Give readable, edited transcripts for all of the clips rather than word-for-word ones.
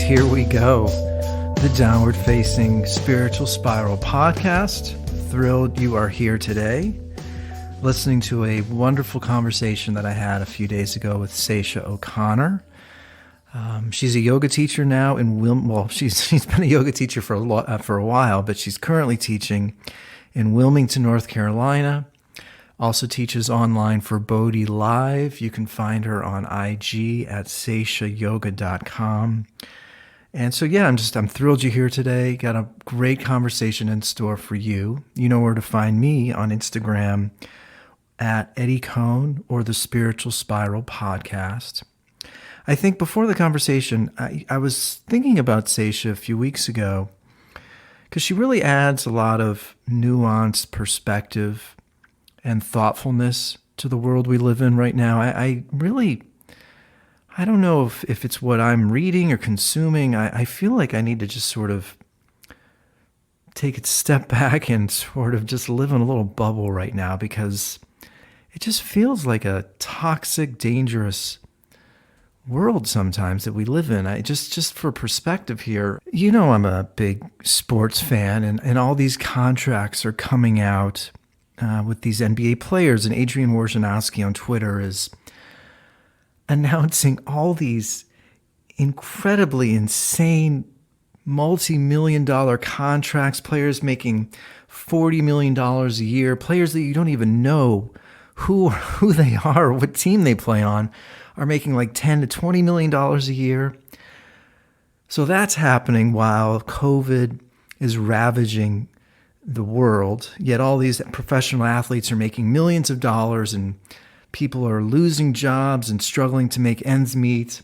here we go. The Downward Facing Spiritual Spiral podcast. Thrilled you are here today, listening to a wonderful conversation that I had a few days ago with Sesa O'Connor. She's a yoga teacher now she's been a yoga teacher for a while, but she's currently teaching in Wilmington, North Carolina. Also teaches online for Bodhi Live. You can find her on IG at sesayoga.com. And so, I'm thrilled you're here today. Got a great conversation in store for you. You know where to find me on Instagram at Eddie Cohn or the Spiritual Spiral Podcast. I think before the conversation, I was thinking about Sesa a few weeks ago because she really adds a lot of nuanced perspective and thoughtfulness to the world we live in right now. I don't know if it's what I'm reading or consuming. I feel like I need to just sort of take a step back and sort of just live in a little bubble right now because it just feels like a toxic, dangerous world sometimes that we live in. Just for perspective here, I'm a big sports fan and all these contracts are coming out with these NBA players, and Adrian Wojnarowski on Twitter is announcing all these incredibly insane multi-million-dollar contracts, players making $40 million a year, players that you don't even know who they are, what team they play on, are making like $10 to $20 million a year. So that's happening while COVID is ravaging the world, yet all these professional athletes are making millions of dollars and people are losing jobs and struggling to make ends meet.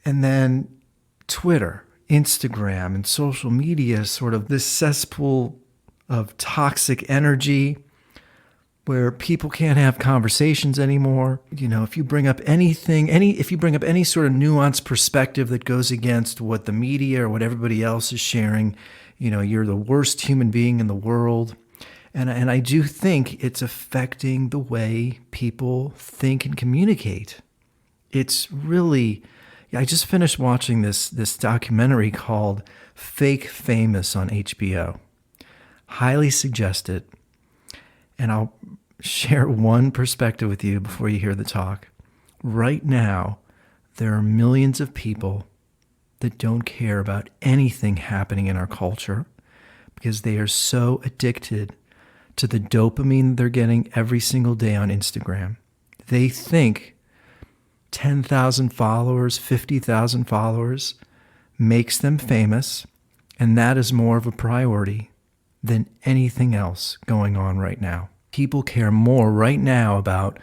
And then Twitter, Instagram, and social media, sort of this cesspool of toxic energy where people can't have conversations anymore. If you bring up any sort of nuanced perspective that goes against what the media or what everybody else is sharing, you're the worst human being in the world. And I do think it's affecting the way people think and communicate. It's really, I just finished watching this documentary called Fake Famous on HBO. Highly suggest it. And I'll share one perspective with you before you hear the talk. Right now, there are millions of people that don't care about anything happening in our culture because they are so addicted to the dopamine they're getting every single day on Instagram. They think 10,000 followers, 50,000 followers makes them famous, and that is more of a priority than anything else going on right now. People care more right now about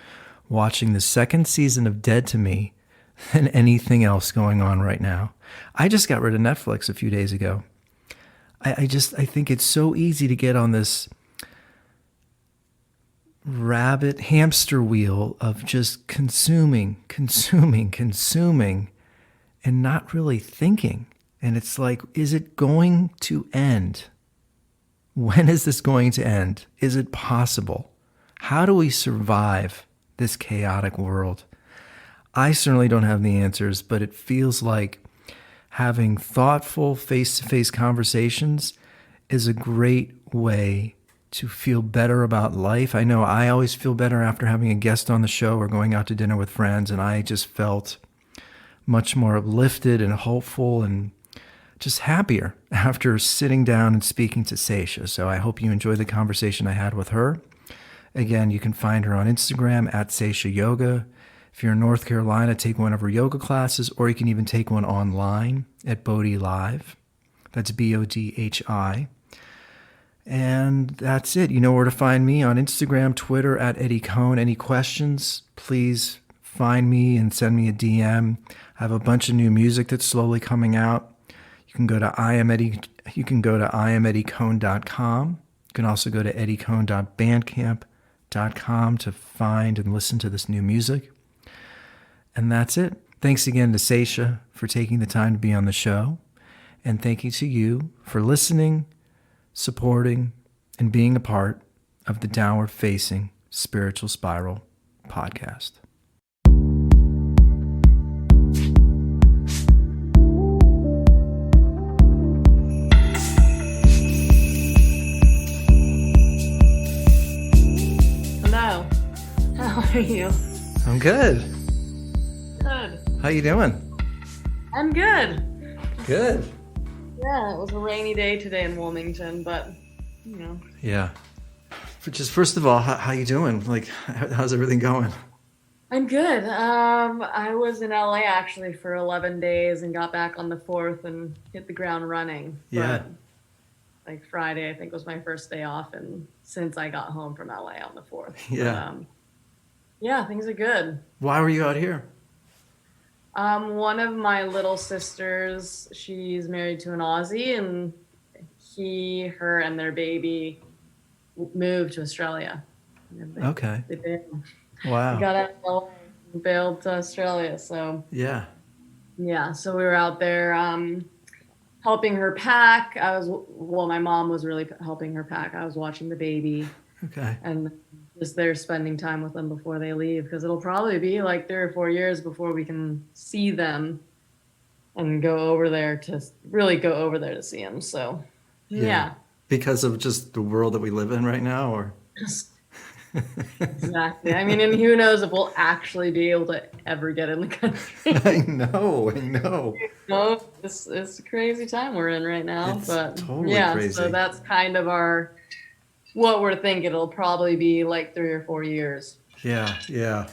watching the second season of Dead to Me than anything else going on right now. I just got rid of Netflix a few days ago. I think it's so easy to get on this rabbit hamster wheel of just consuming, and not really thinking. And it's like, is it going to end? When is this going to end? Is it possible? How do we survive this chaotic world? I certainly don't have the answers, but it feels like having thoughtful face-to-face conversations is a great way to feel better about life. I know I always feel better after having a guest on the show or going out to dinner with friends, and I just felt much more uplifted and hopeful and just happier after sitting down and speaking to Sesa. So I hope you enjoy the conversation I had with her. Again, you can find her on Instagram at Sesa Yoga. If you're in North Carolina, take one of her yoga classes, or you can even take one online at Bodhi Live. That's BODHI. And that's it. You know where to find me on Instagram, Twitter, at Eddie Cohn. Any questions, please find me and send me a DM. I have a bunch of new music that's slowly coming out. You can go to IamEddieCohn.com. You can also go to eddiecohn.bandcamp.com to find and listen to this new music. And that's it. Thanks again to Sesa for taking the time to be on the show. And thank you to you for listening, supporting, and being a part of the Downward Facing Spiritual Spiral podcast. How are you? I'm good. Good. How you doing? I'm good. Good. Yeah, it was a rainy day today in Wilmington, but you know, Yeah. Just first of all, how you doing? Like, how's everything going? I'm good. I was in LA actually for 11 days and got back on the 4th and hit the ground running. Yeah. But like Friday, I think was my first day off, and since I got home from LA on the 4th. But Yeah. yeah, things are good. Why were you out here? One of my little sisters, she's married to an Aussie, and her, and their baby moved to Australia. And Okay. they Wow. got out of LA and bailed to Australia. So Yeah. yeah, so we were out there helping her pack. My mom was really helping her pack. I was watching the baby Okay. and just there spending time with them before they leave because it'll probably be like 3 or 4 years before we can see them and go over there to see them. So Yeah. yeah, Because of just the world that we live in right now, or? exactly. I mean, and who knows if we'll actually be able to ever get in the country. I know. I know. No, it's a crazy time we're in right now. It's But totally yeah, so crazy. that's kind of what we're thinking. It'll probably be like 3 or 4 years Yeah. Yeah.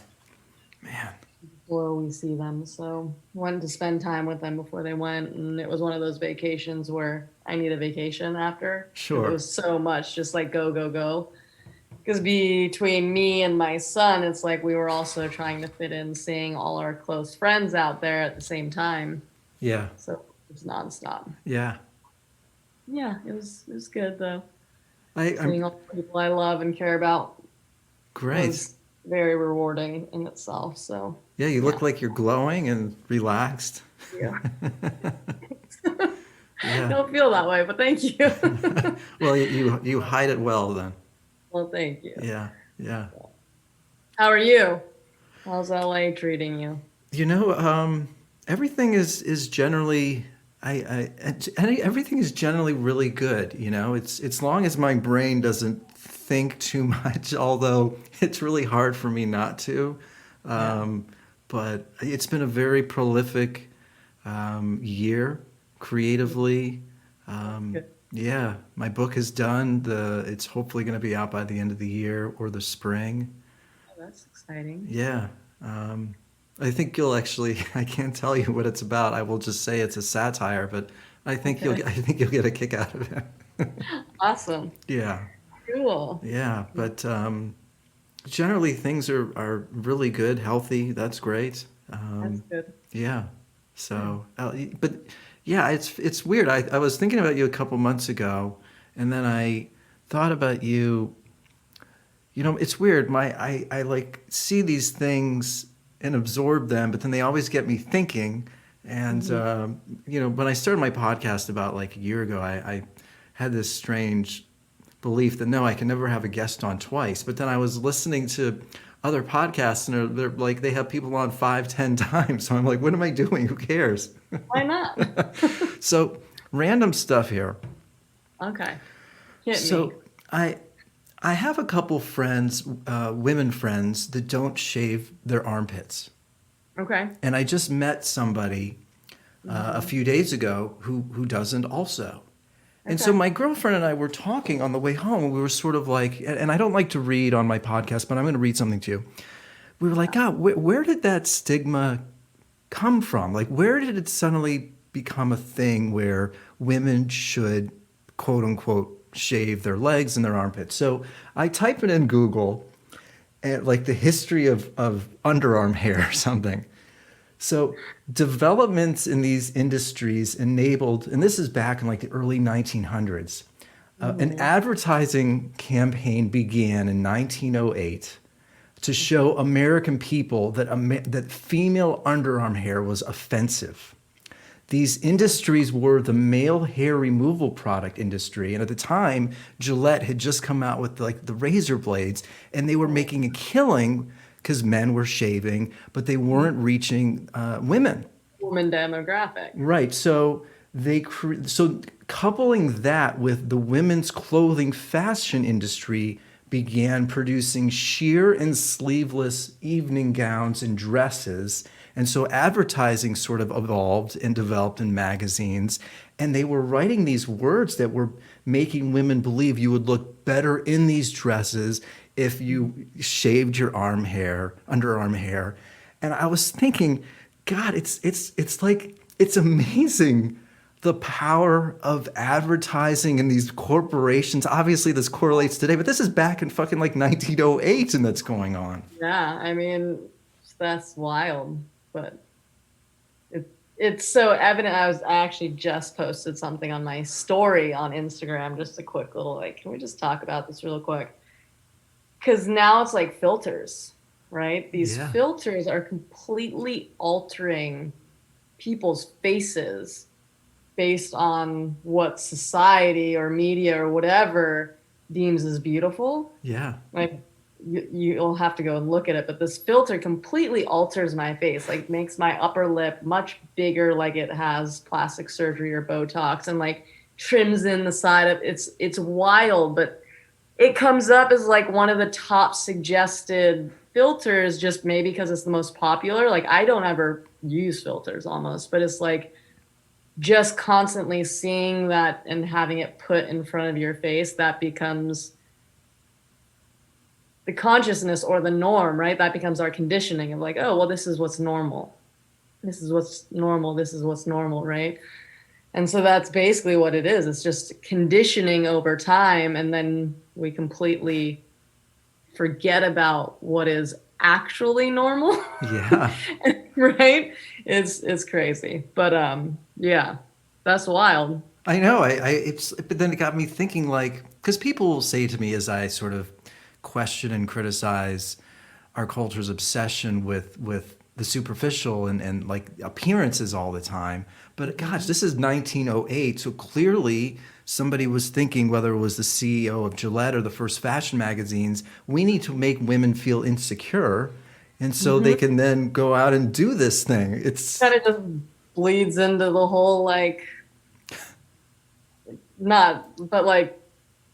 Man. before we see them. So wanted to spend time with them before they went. And it was one of those vacations where I need a vacation after because it Sure. was so much just like go, go, go. Because between me and my son, it's like we were also trying to fit in seeing all our close friends out there at the same time. Yeah. So it's nonstop. Yeah. Yeah, it was good though. I'm Seeing all the people I love and care about great. was very rewarding in itself. So Yeah, you yeah. look like you're glowing and relaxed. Yeah. Yeah. Don't feel that way, but thank you. Well, you hide it well then. Well, thank you. Yeah. Yeah. How are you? How's LA treating you? You know, everything is generally everything is generally really good. You know, it's long as my brain doesn't think too much. Although it's really hard for me not to. Yeah. Um, but it's been a very prolific year creatively. That's good. Yeah, my book is done. It's hopefully going to be out by the end of the year or the spring. Oh, that's exciting. Yeah. Um, I think you'll actually, I can't tell you what it's about. I will just say it's a satire, but Okay. I think you'll get a kick out of it. Awesome. Yeah. Cool. Yeah. But generally things are really good, healthy. That's great. That's good. Yeah. Yeah. So, but yeah, it's weird. I was thinking about you a couple months ago, and then I thought about you. You know, it's weird. I like see these things and absorb them, but then they always get me thinking. And Hmm. you know, when I started my podcast about like a year ago, I had this strange belief that no, I can never have a guest on twice. But then I was listening to other podcasts, and they're like they have people on 5, 10 times. So I'm like, what am I doing? Who cares? Why not? So random stuff here. Okay. Hit me. So I I have a couple friends, women friends, that don't shave their armpits. Okay. And I just met somebody a Hmm. few days ago who doesn't also. And so Okay. my girlfriend and I were talking on the way home. And we were sort of like, and I don't like to read on my podcast, but I'm going to read something to you. We were like, God, where did that stigma come from? Like, where did it suddenly become a thing where women should, quote unquote, shave their legs and their armpits? So I type it in Google, and like the history of underarm hair or something. So developments in these industries enabled, and this is back in like the early 1900s, an Hmm. advertising campaign began in 1908 to show American people that that female underarm hair was offensive. These industries were the male hair removal product industry, and at the time, Gillette had just come out with like the razor blades, and they were making a killing because men were shaving, but they weren't reaching women. Woman demographic. Right. So so coupling that with the women's clothing fashion industry began producing sheer and sleeveless evening gowns and dresses. And so advertising sort of evolved and developed in magazines. And they were writing these words that were making women believe you would look better in these dresses if you shaved your underarm hair. And I was thinking, God, it's like it's amazing the power of advertising and these corporations. Obviously, this correlates today, but this is back in fucking like 1908 and that's going on. Yeah, I mean, that's wild, but it's so evident. I actually just posted something on my story on Instagram, just a quick little like, can we just talk about this real quick? Because now it's like filters, right? These Yeah. filters are completely altering people's faces based on what society or media or whatever deems as beautiful. Yeah. Like you'll have to go and look at it, but this filter completely alters my face, like makes my upper lip much bigger, like it has plastic surgery or Botox, and like trims in the side of it's wild, but it comes up as like one of the top suggested filters, just maybe because it's the most popular. Like I don't ever use filters almost, but it's like just constantly seeing that and having it put in front of your face, that becomes the consciousness or the norm, right? That becomes our conditioning of like, oh, well, this is what's normal. This is what's normal. This is what's normal, right? And so that's basically what it is. It's just conditioning over time. And then we completely forget about what is actually normal. Yeah. Right? It's crazy. But yeah, that's wild. I know. But then it got me thinking, like, because people will say to me as I sort of question and criticize our culture's obsession with the superficial and like appearances all the time. But gosh, this is 1908, so clearly somebody was thinking, whether it was the CEO of Gillette or the first fashion magazines, we need to make women feel insecure, and so they can then go out and do this thing. It's Kind of just bleeds into the whole like not, but like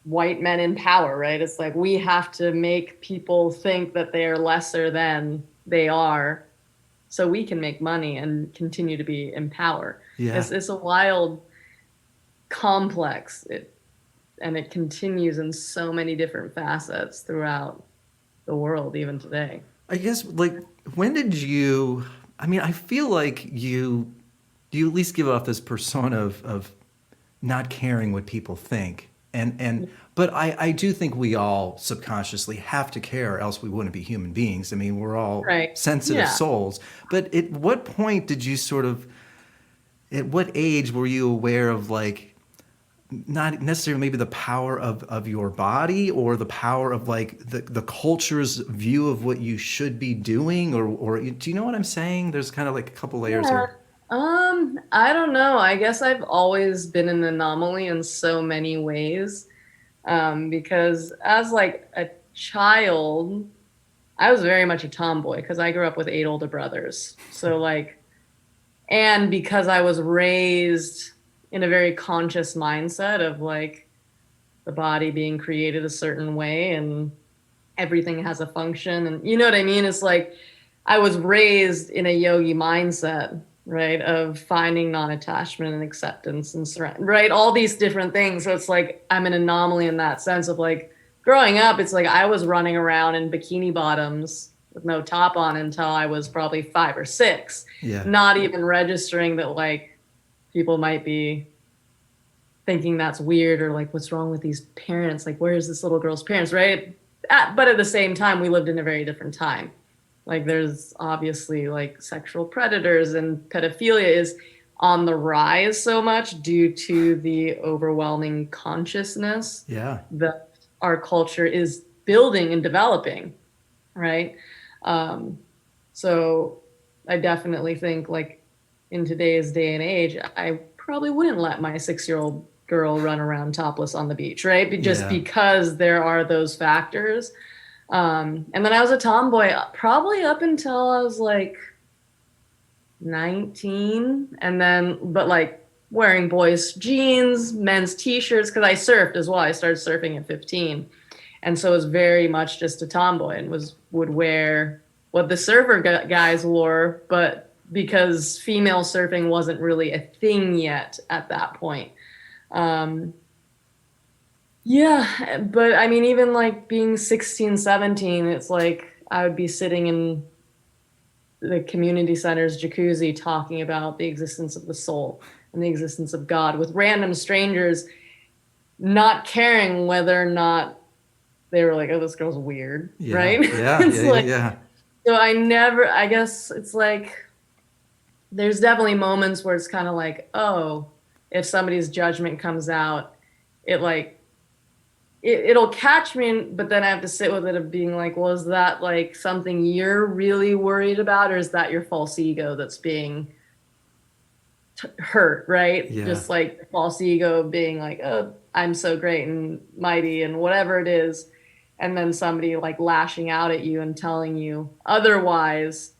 white men in power, right? It's like we have to make people think that they are lesser than they are so we can make money and continue to be in power. yeah. It's a wild complex, and it continues in so many different facets throughout the world, even today. I guess like when did you? I mean, I feel like you at least give off this persona of not caring what people think, and but I do think we all subconsciously have to care, else we wouldn't be human beings. I mean, we're all Right. sensitive Yeah. souls. But at what point did you sort of? At what age were you aware of like not necessarily maybe the power of your body or the power of like the culture's view of what you should be doing or do you know what I'm saying? There's kind of like a couple layers Yeah. here. I don't know. I guess I've always been an anomaly in so many ways. Because as like a child, I was very much a tomboy because I grew up with 8 older brothers. So like, and because I was raised in a very conscious mindset of like the body being created a certain way and everything has a function, and you know what I mean? It's like I was raised in a yogi mindset, right? Of finding non-attachment and acceptance and surrender, right? All these different things. So it's like I'm an anomaly in that sense of like growing up, it's like I was running around in bikini bottoms with no top on until I was probably 5 or 6, Yeah. not even registering that like people might be thinking that's weird or like what's wrong with these parents, like where's this little girl's parents, right? But at the same time we lived in a very different time. Like there's obviously like sexual predators, and pedophilia is on the rise so much due to the overwhelming consciousness Yeah. that our culture is building and developing, right? So I definitely think like in today's day and age, I probably wouldn't let my 6-year-old girl run around topless on the beach, right? Just Yeah. because there are those factors. And then I was a tomboy probably up until I was like 19. And then, but like wearing boys' jeans, men's t-shirts, because I surfed as well. I started surfing at 15. and so was very much just a tomboy and would wear what the surfer guys wore, but because female surfing wasn't really a thing yet at that point. Um, yeah, but I mean, even like being 16, 17, it's like I would be sitting in the community center's jacuzzi talking about the existence of the soul and the existence of God with random strangers, not caring whether or not they were like, oh, this girl's weird, Yeah, right? yeah, It's yeah, yeah, like, yeah. so I guess it's like, there's definitely moments where it's kind of like, oh, if somebody's judgment comes out, it like, it'll catch me, but then I have to sit with it of being like, well, is that like something you're really worried about, or is that your false ego that's being hurt, right? Yeah. Just like the false ego of being like, oh, I'm so great and mighty and whatever it is. And then somebody like lashing out at you and telling you otherwise.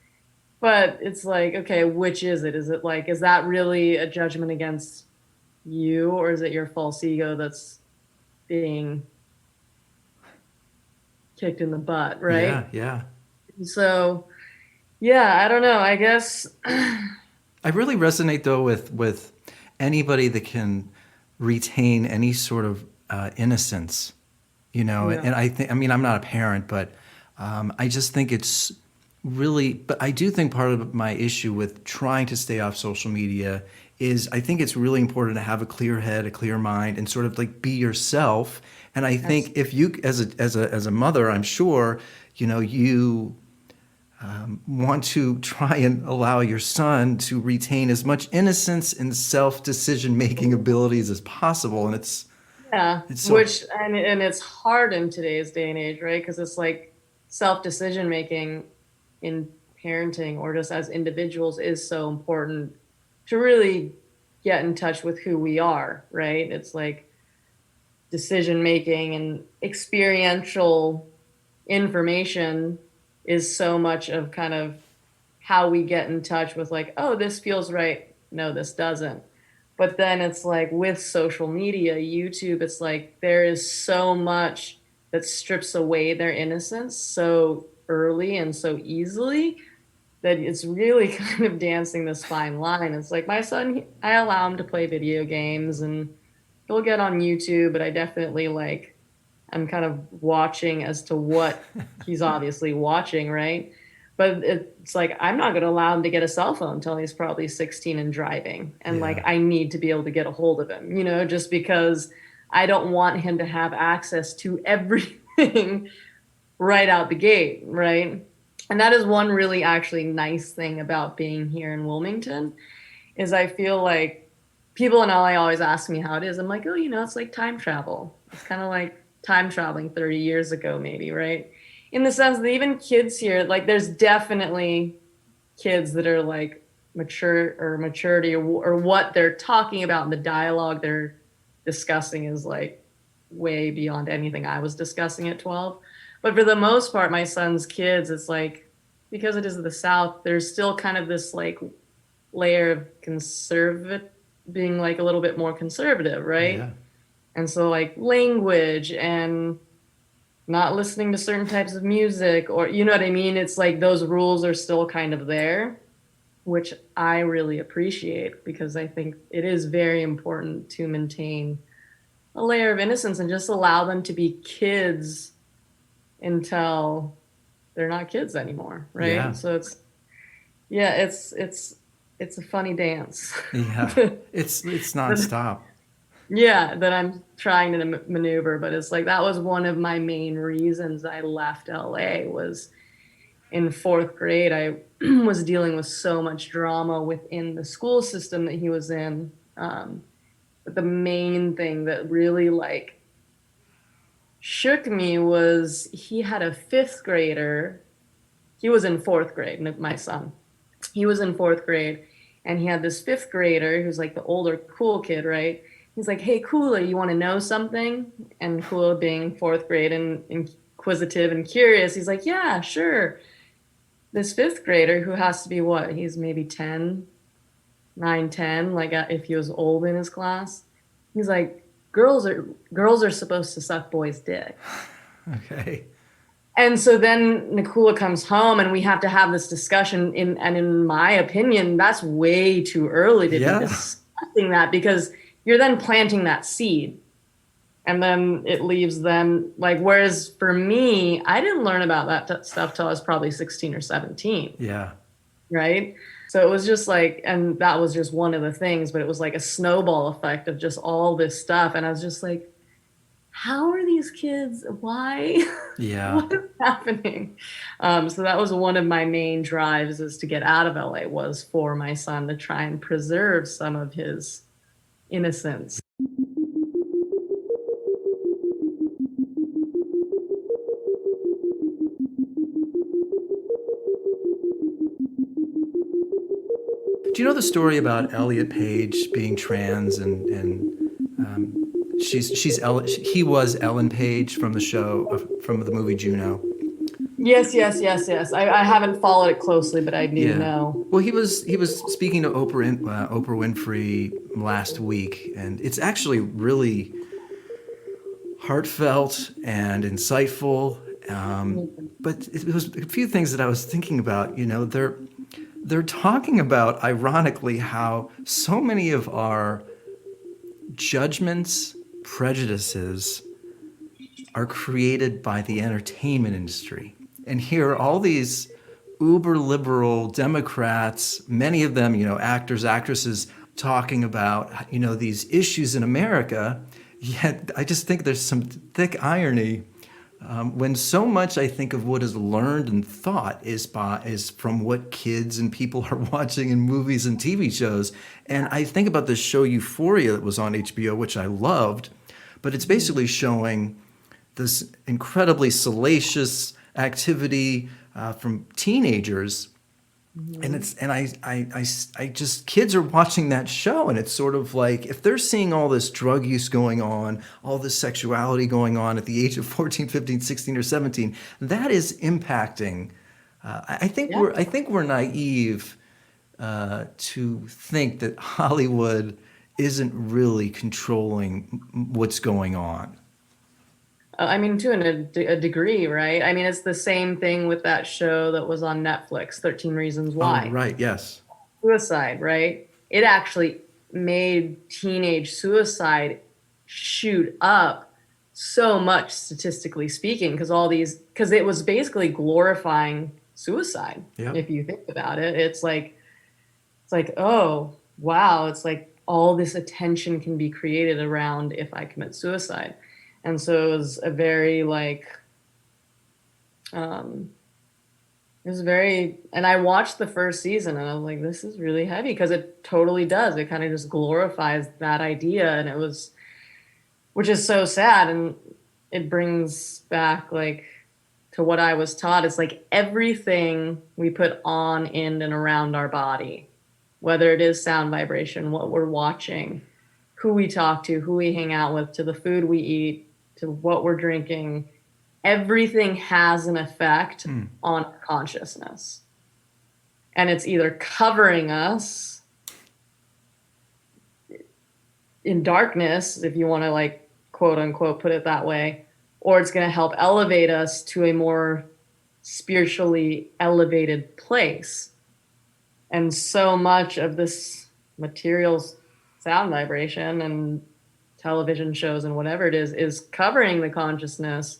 But it's like, okay, which is it? Is it like, is that really a judgment against you, or is it your false ego that's being kicked in the butt, Yeah, right? yeah. So, yeah, I don't know. I guess, I really resonate though with anybody that can retain any sort of innocence, you know. yeah, And I think, I mean, I'm not a parent, but I just think it's really. But I do think part of my issue with trying to stay off social media is I think it's really important to have a clear head, a clear mind, and sort of like be yourself. And I think if you, as a mother, I'm sure, you know, you want to try and allow your son to retain as much innocence and self decision making abilities as possible. And yeah, it's so which and it's hard in today's day and age, right? Because it's like self decision making in parenting or just as individuals is so important to really get in touch with who we are, right? It's like decision making and experiential information is so much of kind of how we get in touch with like, oh, this feels right. No, this doesn't. But then it's like with social media, YouTube, it's like there is so much that strips away their innocence so early and so easily that it's really kind of dancing this fine line. It's like my son, I allow him to play video games and he'll get on YouTube, but I definitely like, I'm kind of watching as to what he's obviously watching, right? But it's like I'm not going to allow him to get a cell phone until he's probably 16 and driving. And like yeah, I need to be able to get a hold of him, you know, just because I don't want him to have access to everything right out the gate, right? And that is one really actually nice thing about being here in Wilmington is I feel like people in LA always ask me how it is. I'm like, oh, you know, it's like time travel. It's kind of like time traveling 30 years ago, maybe, right? In the sense that even kids here, like, there's definitely kids that are like mature or maturity or what they're talking about in the dialogue they're discussing is like way beyond anything I was discussing at 12. But for the most part, my son's kids, it's like, because it is the South, there's still kind of this like layer of conservative, being like a little bit more conservative, yeah, right? And so like language and not listening to certain types of music, or you know what I mean? It's like those rules are still kind of there, which I really appreciate because I think it is very important to maintain a layer of innocence and just allow them to be kids until they're not kids anymore, yeah, right? So it's yeah, it's a funny dance. yeah. It's nonstop. Yeah, that I'm trying to maneuver, but it's like that was one of my main reasons I left LA was in fourth grade. I was dealing with so much drama within the school system that he was in. But the main thing that really like shook me was he had a fifth grader. He was in fourth grade, my son. He was in fourth grade, and he had this fifth grader who's like the older, cool kid, right? He's like, hey, Kula, you want to know something? And Kula, being fourth grade and inquisitive and curious, he's like, yeah, sure. This fifth grader who has to be what? He's maybe 10, 9, 10. Like if he was old in his class. He's like, girls are supposed to suck boys' dick. Okay. And so then Nakula comes home and we have to have this discussion and in my opinion, that's way too early to be Yeah. discussing that because you're then planting that seed and then it leaves them like, whereas for me, I didn't learn about that stuff till I was probably 16 or 17, Yeah. right? So it was just like, and that was just one of the things, but it was like a snowball effect of just all this stuff. And I was just like, how are these kids? Why? Yeah. What is happening? So that was one of my main drives is to get out of LA was for my son to try and preserve some of his innocence. Do you know the story about Elliot Page being trans and um, he was Ellen Page from the show from the movie Juno. Yes, yes, yes, yes. I haven't followed it closely, but I do Yeah. know. Well, he was speaking to Oprah Winfrey last week, and it's actually really heartfelt and insightful. But it was a few things that I was thinking about. They're talking about, ironically, how so many of our judgments, prejudices are created by the entertainment industry. And here are all these uber liberal Democrats, many of them, actors, actresses, talking about, these issues in America. Yet I just think there's some thick irony when so much I think of what is learned and thought is from what kids and people are watching in movies and TV shows. And I think about this show Euphoria that was on HBO, which I loved, but it's basically showing this incredibly salacious activity from teenagers. And Mhm. it's and I just kids are watching that show, and it's sort of like if they're seeing all this drug use going on, all this sexuality going on at the age of 14, 15, 16, or 17, that is impacting. Yeah. I think we're naive to think that Hollywood isn't really controlling what's going on. I mean, to a degree, right? I mean, it's the same thing with that show that was on Netflix, 13 Reasons Oh, Why. right. Yes. Suicide, right? It actually made teenage suicide shoot up so much statistically speaking because it was basically glorifying suicide Yep. if you think about it. It's like oh wow, it's like all this attention can be created around if I commit suicide. And so it was a very like um it was very, and I watched the first season and I was like, this is really heavy because it totally does. It kind of just glorifies that idea. And it was, which is so sad. And it brings back like to what I was taught. It's like everything we put on, in, and around our body, whether it is sound vibration, what we're watching, who we talk to, who we hang out with, to the food we eat, to what we're drinking, everything has an effect Hmm. on consciousness. And it's either covering us in darkness, if you want to like quote unquote put it that way, or it's going to help elevate us to a more spiritually elevated place. And so much of this material sound vibration and television shows and whatever it is covering the consciousness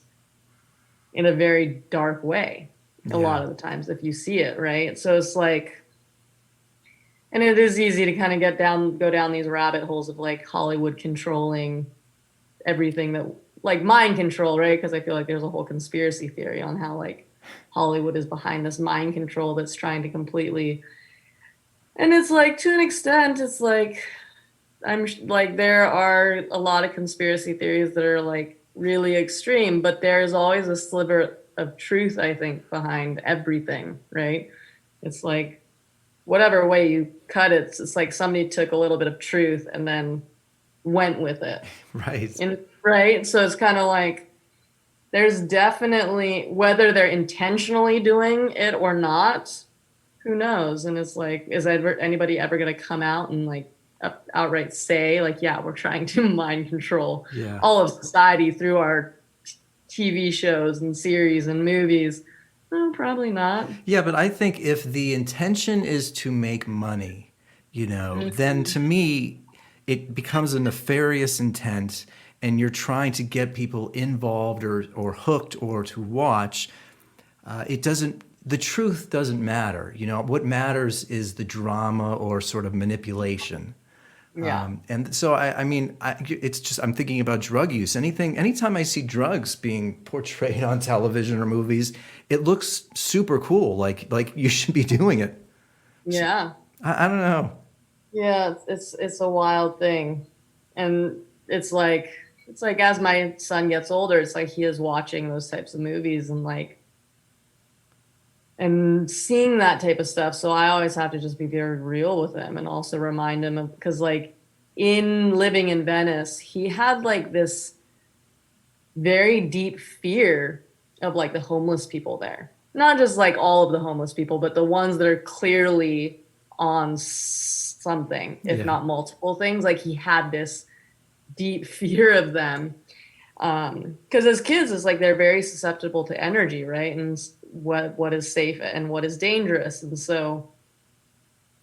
in a very dark way a Yeah. lot of the times if you see it, right? So it's like, and it is easy to kind of go down these rabbit holes of like Hollywood controlling everything, that like mind control, right? Because I feel like there's a whole conspiracy theory on how like Hollywood is behind this mind control that's trying to completely, and it's like to an extent it's like like there are a lot of conspiracy theories that are like really extreme, but there's always a sliver of truth, I think, behind everything, right? It's like whatever way you cut it, it's like somebody took a little bit of truth and then went with it. Right. And right? So it's kind of like there's definitely, whether they're intentionally doing it or not, who knows? And it's like, is anybody ever going to come out and like outright say like, yeah, we're trying to mind control Yeah. all of society through our TV shows and series and movies. Probably not. Yeah, but I think if the intention is to make money, then Mhm. to me, it becomes a nefarious intent and you're trying to get people involved or hooked or to watch. It doesn't, the truth doesn't matter. What matters is the drama or sort of manipulation. Yeah. And so, I mean, it's just, I'm thinking about drug use. Anytime I see drugs being portrayed on television or movies, it looks super cool. Like you should be doing it. So, Yeah. I don't know. Yeah, it's a wild thing. And it's like as my son gets older, it's like he is watching those types of movies and seeing that type of stuff. So I always have to just be very real with him and also remind him of because like in living in Venice, he had like this very deep fear of like the homeless people there. Not just like all of the homeless people, but the ones that are clearly on something, if Yeah. not multiple things. Like he had this deep fear of them. Because as kids, it's like they're very susceptible to energy, right? And what is safe and what is dangerous. And so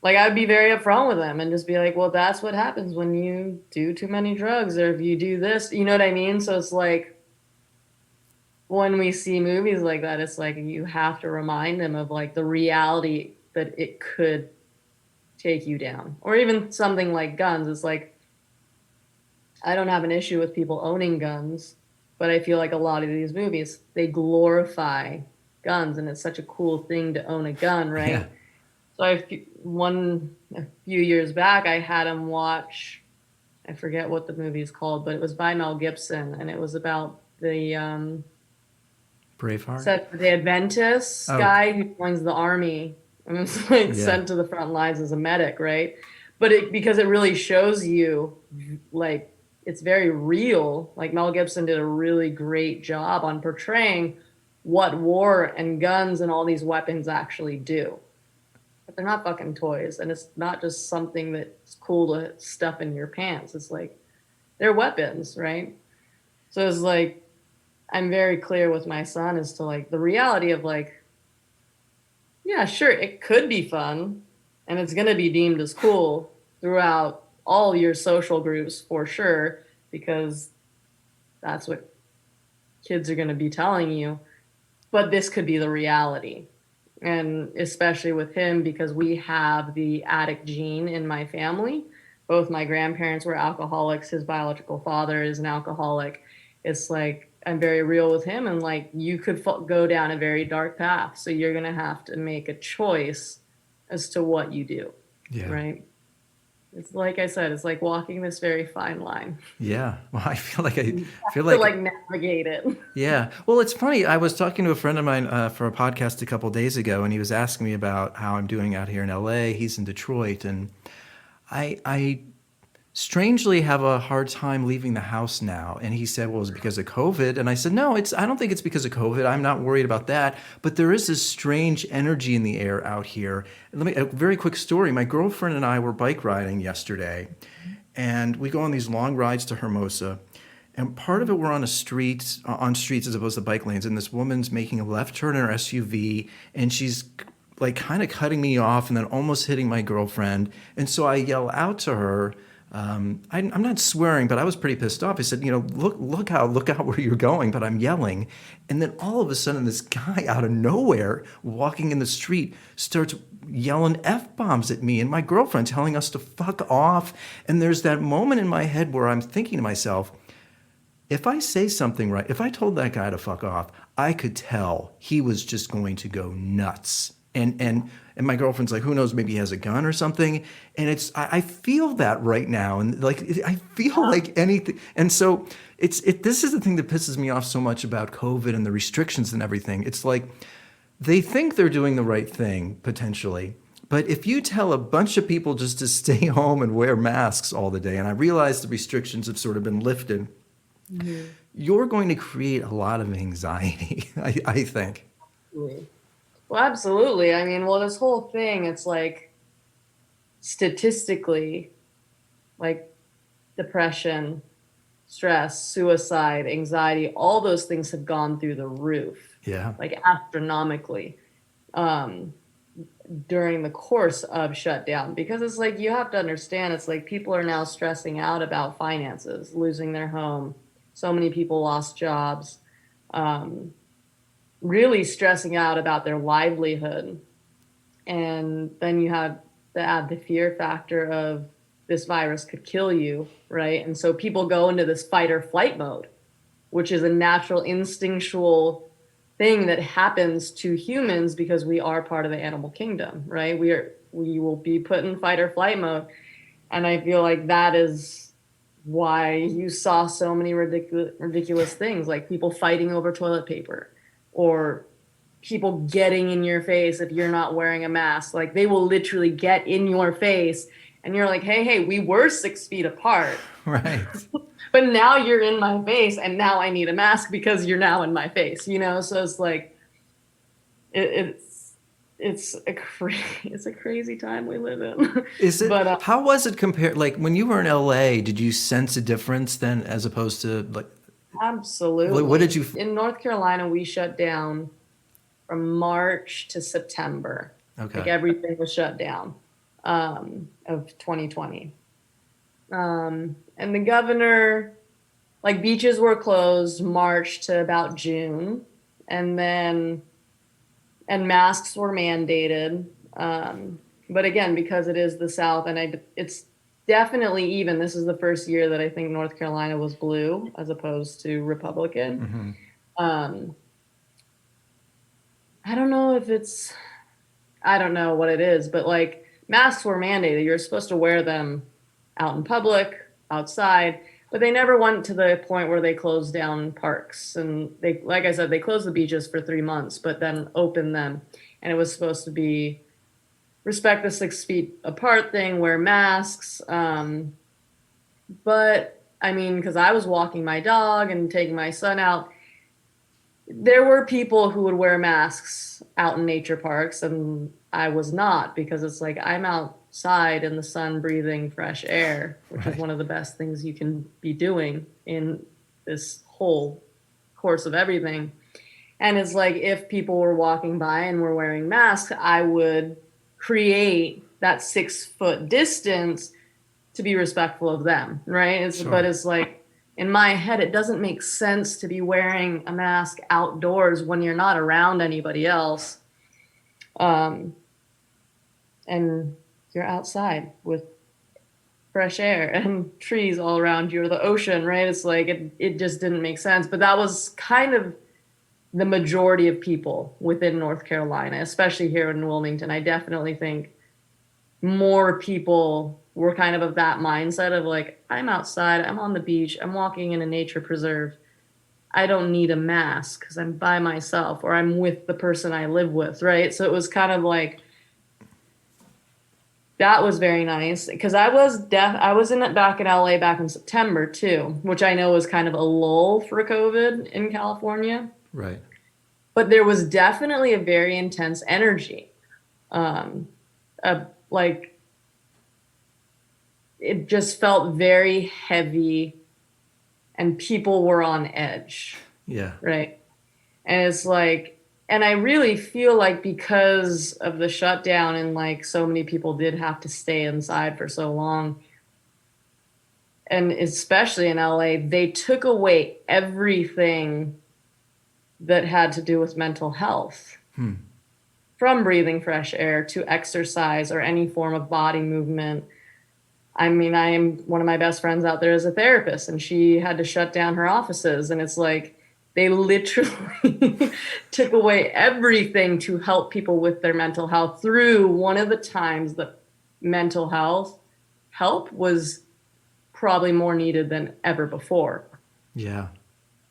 like I would be very upfront with them and just be like, well, that's what happens when you do too many drugs or if you do this, you know what I mean? So it's like when we see movies like that, it's like you have to remind them of like the reality that it could take you down. Or even something like guns. It's like I don't have an issue with people owning guns, but I feel like a lot of these movies they glorify guns, and it's such a cool thing to own a gun, Yeah. right? So a few years back, I had him watch. I forget what the movie's called, but it was by Mel Gibson, and it was about the Braveheart. Seventh Day Adventist Oh, guy who joins the army and was like yeah. sent to the front lines as a medic, right? But because it really shows you like it's very real. Like Mel Gibson did a really great job on portraying what war and guns and all these weapons actually do. But they're not fucking toys, and it's not just something that's cool to stuff in your pants. It's like they're weapons, right? So it's like I'm very clear with my son as to like the reality of like, yeah, sure, it could be fun and it's going to be deemed as cool throughout all your social groups for sure, because that's what kids are going to be telling you. But this could be the reality. And especially with him, because we have the addict gene in my family. Both my grandparents were alcoholics. His biological father is an alcoholic. It's like I'm very real with him, and like you could go down a very dark path. So you're gonna have to make a choice as to what you do, Yeah. right? It's like I said, it's like walking this very fine line. Yeah. Well, I You feel have to like like navigate it. yeah. Well, it's funny. I was talking to a friend of mine for a podcast a couple days ago, and he was asking me about how I'm doing out here in LA. He's in Detroit, and I strangely have a hard time leaving the house now. And he said, well, it's because of COVID. And I said, no, I don't think it's because of COVID. I'm not worried about that. But there is this strange energy in the air out here. A very quick story. My girlfriend and I were bike riding yesterday, and we go on these long rides to Hermosa. And part of it, we're on on streets as opposed to bike lanes. And this woman's making a left turn in her SUV, and she's like kind of cutting me off and then almost hitting my girlfriend. And so I yell out to her. I'm not swearing, but I was pretty pissed off. I said, look out where you're going. But I'm yelling, and then all of a sudden, this guy out of nowhere, walking in the street, starts yelling f bombs at me and my girlfriend, telling us to fuck off. And there's that moment in my head where I'm thinking to myself, if I say something right, if I told that guy to fuck off, I could tell he was just going to go nuts. And my girlfriend's like, who knows, maybe he has a gun or something. And I feel that right now, and like I feel like anything. And so this is the thing that pisses me off so much about COVID and the restrictions and everything. It's like they think they're doing the right thing potentially. But if you tell a bunch of people just to stay home and wear masks all the day, and I realize the restrictions have sort of been lifted, Mhm. you're going to create a lot of anxiety, I think. Well, absolutely. I mean, well, this whole thing, it's like statistically, like depression, stress, suicide, anxiety, all those things have gone through the roof, Yeah. like astronomically, um, during the course of shutdown. Because it's like, you have to understand, it's like people are now stressing out about finances, losing their home. So many people lost jobs, um, really stressing out about their livelihood. And then you have to add the fear factor of this virus could kill you, right? And so people go into this fight or flight mode, which is a natural instinctual thing that happens to humans because we are part of the animal kingdom, right? We will be put in fight or flight mode. And I feel like that is why you saw so many ridiculous things, like people fighting over toilet paper, or people getting in your face if you're not wearing a mask. Like, they will literally get in your face, and you're like, hey, we were 6 feet apart, Right. but now you're in my face, and now I need a mask because you're now in my face, you know? So it's like, it's it's a crazy time we live in. Is it, But how was it compared? Like when you were in LA, did you sense a difference then as opposed to like, what did absolutely. you, In North Carolina, we shut down from March to September. Like, okay. everything was shut down, of 2020. And the governor, like, beaches were closed March to about June, and then and masks were mandated. But again, because it is the South, and it's definitely even. This is the first year that I think North Carolina was blue as opposed to Republican. Hmm. Um, I don't know if it's, I don't know what it is, but like, masks were mandated. You're supposed to wear them out in public, outside, but they never went to the point where they closed down parks. And they, like I said, they closed the beaches for 3 months, but then opened them. And it was supposed to be respect the 6 feet apart thing, wear masks. But I mean, because I was walking my dog and taking my son out, there were people who would wear masks out in nature parks, and I was not, because it's like, I'm outside in the sun breathing fresh air, which is Right. one of the best things you can be doing in this whole course of everything. And it's like, if people were walking by and were wearing masks, I would create that 6 foot distance to be respectful of them, right? But Sure. it's like, in my head, it doesn't make sense to be wearing a mask outdoors when you're not around anybody else, um, and you're outside with fresh air and trees all around you, or the ocean, right? It's like, it just didn't make sense. But that was kind of the majority of people within North Carolina, especially here in Wilmington. I definitely think more people were kind of that mindset of like, I'm outside, I'm on the beach, I'm walking in a nature preserve. I don't need a mask because I'm by myself, or I'm with the person I live with, right? So it was kind of like, that was very nice, because I was in back in LA back in September too, which I know was kind of a lull for COVID in California. Right. But there was definitely a very intense energy. Um, like, it just felt very heavy, and people were on edge, Yeah. right? And it's like, and I really feel like, because of the shutdown, and like, so many people did have to stay inside for so long, and especially in LA, they took away everything that had to do with mental health, Hmm. from breathing fresh air to exercise or any form of body movement. I mean, I am, one of my best friends out there is a therapist, and she had to shut down her offices. And it's like, they literally took away everything to help people with their mental health, through one of the times that mental health help was probably more needed than ever before. Yeah.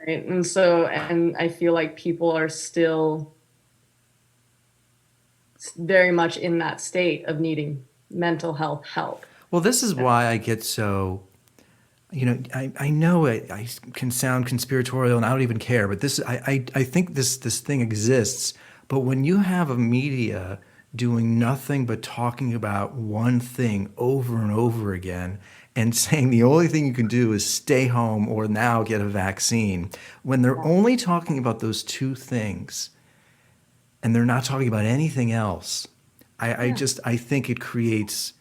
Right? And so, and I feel like people are still very much in that state of needing mental health help. Well, this is why I get so, I know I can sound conspiratorial and I don't even care, but I think this thing exists. But when you have a media doing nothing but talking about one thing over and over again, and saying the only thing you can do is stay home or now get a vaccine, when they're only talking about those two things and they're not talking about anything else. Yeah, I think it creates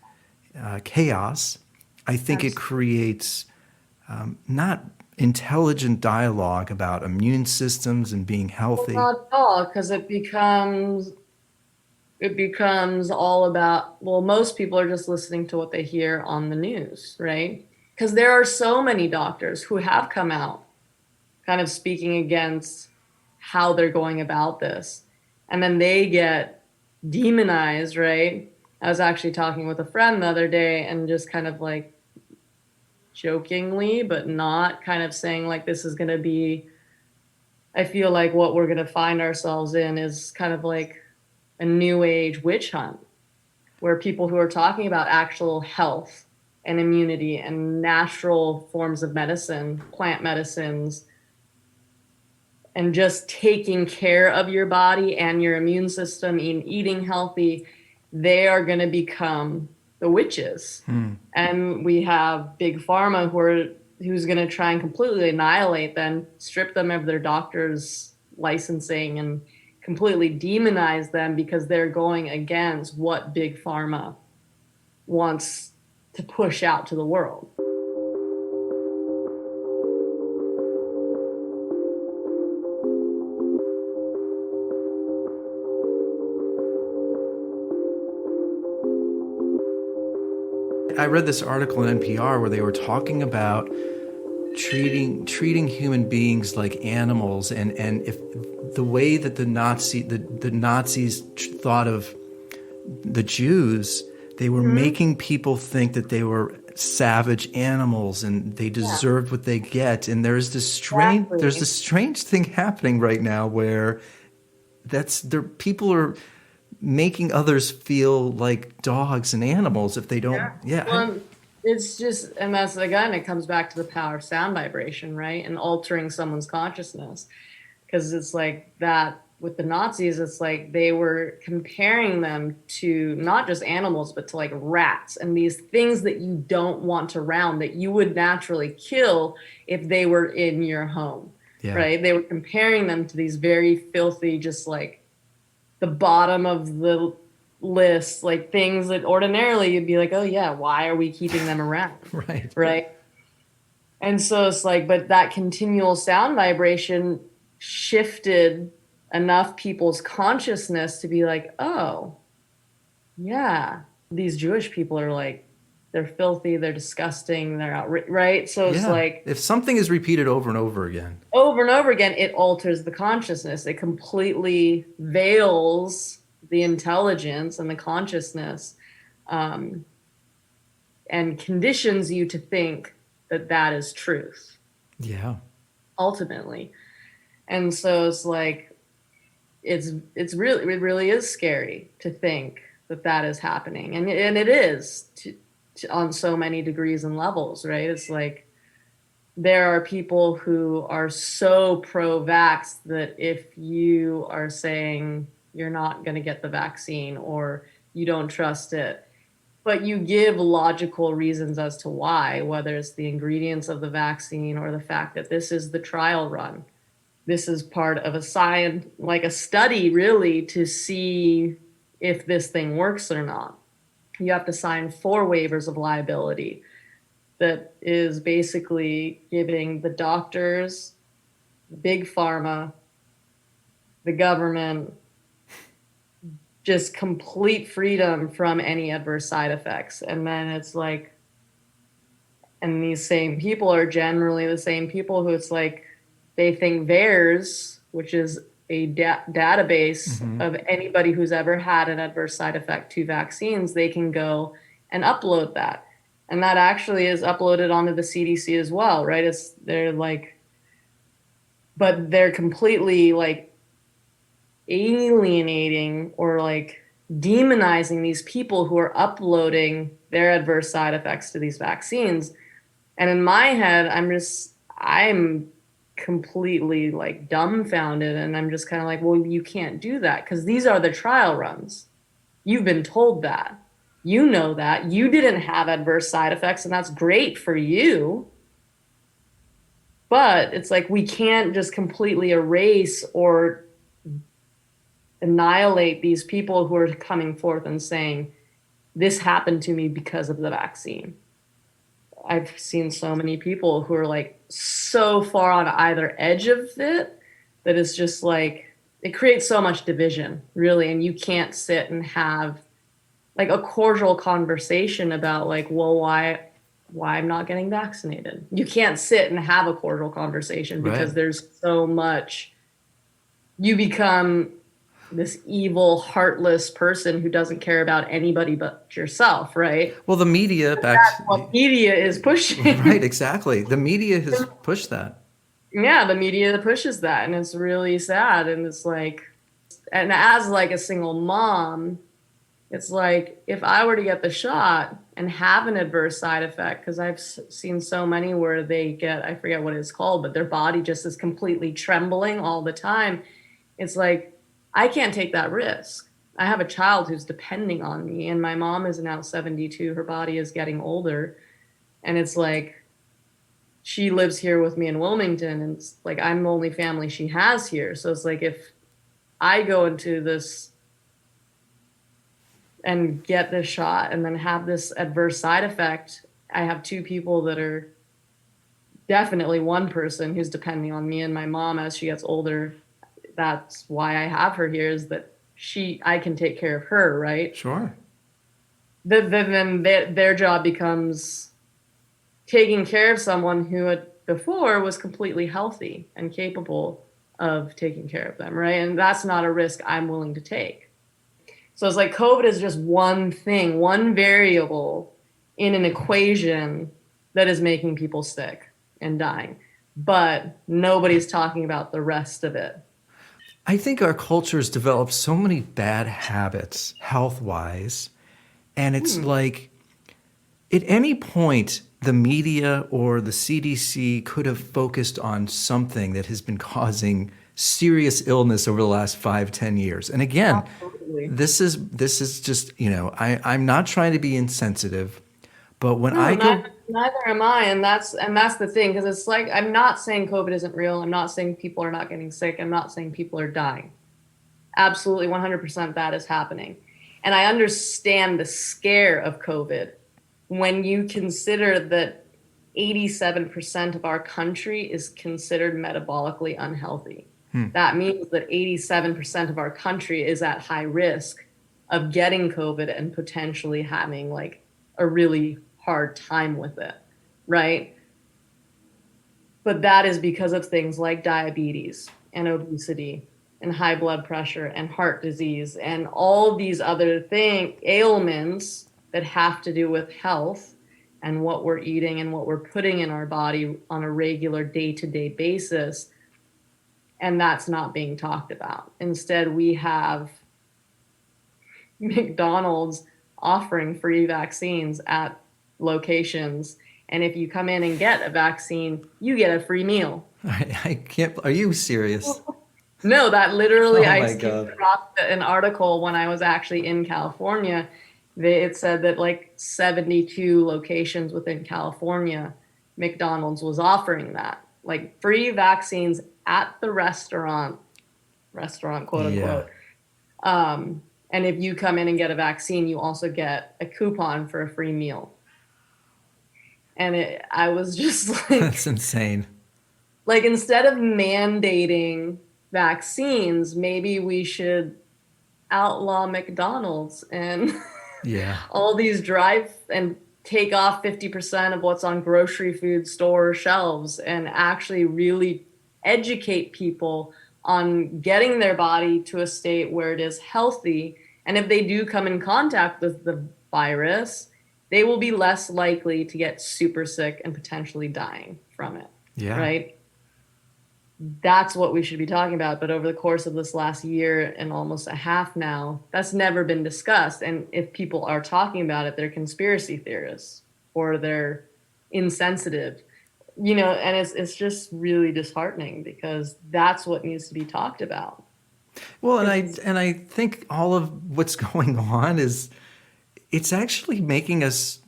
chaos. I think it absolutely. creates not intelligent dialogue about immune systems and being Well, healthy. not at all, because it becomes all about, well, most people are just listening to what they hear on the news, right? Because there are so many doctors who have come out kind of speaking against how they're going about this. And then they get demonized, right? I was actually talking with a friend the other day and just kind of like jokingly, but not kind of saying like this is going to be, I feel like what we're going to find ourselves in is kind of like a new age witch hunt where people who are talking about actual health and immunity and natural forms of medicine, plant medicines, and just taking care of your body and your immune system and eating healthy, they are going to become the witches. And we have big pharma who's going to try and completely annihilate them, strip them of their doctor's licensing, and completely demonize them because they're going against what big pharma wants to push out to the world. I read this article in NPR where they were talking about treating human beings like animals, and if the way that the Nazis thought of the Jews, they were Mm-hmm. making people think that they were savage animals and they Yeah, deserved what they get. And there's exactly. this strange thing happening right now where that's there people are making others feel like dogs and animals if they don't. Yeah. Yeah. Well, it's just, and that's again, it comes back to the power of sound vibration, right? And altering someone's consciousness. Because it's like that with the Nazis, it's like they were comparing them to not just animals, but to like rats and these things that you don't want around that you would naturally kill if they were in your home, Yeah. right? They were comparing them to these very filthy, just like the bottom of the list, like things that ordinarily you'd be like, oh yeah, why are we keeping them around? Right. Right. And so it's like, but that continual sound vibration shifted enough people's consciousness to be like, oh, yeah, these Jewish people are like, they're filthy, they're disgusting, they're right. So it's Yeah. like If something is repeated over and over again. over and over again, it alters the consciousness. It completely veils the intelligence and the consciousness, um, and conditions you to think that that is truth Yeah. ultimately. And so it's like it really is scary to think that that is happening, and it is on so many degrees and levels, right? It's like there are people who are so pro-vax that if you are saying you're not going to get the vaccine or you don't trust it, but you give logical reasons as to why, whether it's the ingredients of the vaccine or the fact that this is the trial run, this is part of a science, like a study really to see if this thing works or not. You have to sign 4 waivers of liability that is basically giving the doctors, big pharma, the government just complete freedom from any adverse side effects. And then it's like, and these same people are generally the same people who it's like they think theirs, which is a database of anybody who's ever had an adverse side effect to vaccines, they can go and upload that. And that actually is uploaded onto the CDC as well, right? It's they're like, but they're completely like alienating or like demonizing these people who are uploading their adverse side effects to these vaccines. And in my head, I'm completely like dumbfounded. And I'm just kind of like, well, you can't do that because these are the trial runs. You've been told that. You know that. You didn't have adverse side effects, and that's great for you. But it's like we can't just completely erase or annihilate these people who are coming forth and saying, this happened to me because of the vaccine. I've seen so many people who are like so far on either edge of it that it's just like it creates so much division, really, and you can't sit and have like a cordial conversation about like, well, why I'm not getting vaccinated. You can't sit and have a cordial conversation Right. because there's so much. You become this evil, heartless person who doesn't care about anybody but yourself, right? Well, the media That's what media is right, pushing. exactly. The media has pushed that. Yeah, the media pushes that, and it's really sad. And it's like, and as like a single mom, it's like if I were to get the shot and have an adverse side effect, because I've seen so many where they get, I forget what it's called, but their body just is completely trembling all the time. It's like, I can't take that risk. I have a child who's depending on me, and my mom is now 72. Her body is getting older. And it's like, she lives here with me in Wilmington, and it's like, I'm the only family she has here. So it's like, if I go into this and get this shot and then have this adverse side effect, I have two people that are definitely one person who's depending on me and my mom as she gets older. That's why I have her here, is that I can take care of her, right? Sure. Then their job becomes taking care of someone who had before was completely healthy and capable of taking care of them, right? And that's not a risk I'm willing to take. So it's like COVID is just one thing, one variable in an equation that is making people sick and dying. But nobody's talking about the rest of it. I think our culture has developed so many bad habits health wise. And it's like at any point, the media or the CDC could have focused on something that has been causing serious illness over the last 5, 10 years. And again, Absolutely. this is just, I'm not trying to be insensitive, but when No, I go, neither am I, and that's the thing, because it's like I'm not saying COVID isn't real. I'm not saying people are not getting sick. I'm not saying people are dying. Absolutely, 100% that is happening, and I understand the scare of COVID when you consider that 87% of our country is considered metabolically unhealthy. That means that 87% of our country is at high risk of getting COVID and potentially having like a really hard time with it, right? But that is because of things like diabetes and obesity and high blood pressure and heart disease and all these other ailments that have to do with health and what we're eating and what we're putting in our body on a regular day-to-day basis. And that's not being talked about. Instead, we have McDonald's offering free vaccines at locations. And if you come in and get a vaccine, you get a free meal. I can't, are you serious? No, that literally, Oh I my came God. across an article when I was actually in California. It said that like 72 locations within California, McDonald's was offering that, like free vaccines at the restaurant, quote Yeah. unquote. And if you come in and get a vaccine, you also get a coupon for a free meal. And I was just That's insane. like instead of mandating vaccines, maybe we should outlaw McDonald's and Yeah. all these drive and take off 50% of what's on grocery food store shelves and actually really educate people on getting their body to a state where it is healthy. And if they do come in contact with the virus, they will be less likely to get super sick and potentially dying from it, Yeah. right? That's what we should be talking about. But over the course of this last year and almost a half now, that's never been discussed. And if people are talking about it, they're conspiracy theorists or they're insensitive, and it's just really disheartening because that's what needs to be talked about. Well, and I It's and I think all of what's going on is it's actually making us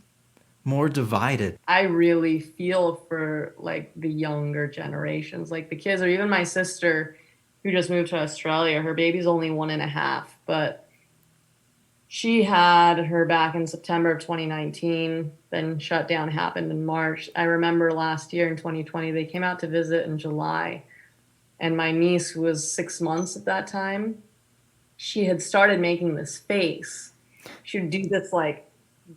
more divided. I really feel for like the younger generations, like the kids, or even my sister who just moved to Australia. Her baby's only 1.5, but she had her back in September of 2019. Then shutdown happened in March. I remember last year in 2020, they came out to visit in July, and my niece, who was 6 months at that time, she had started making this face. She would do this like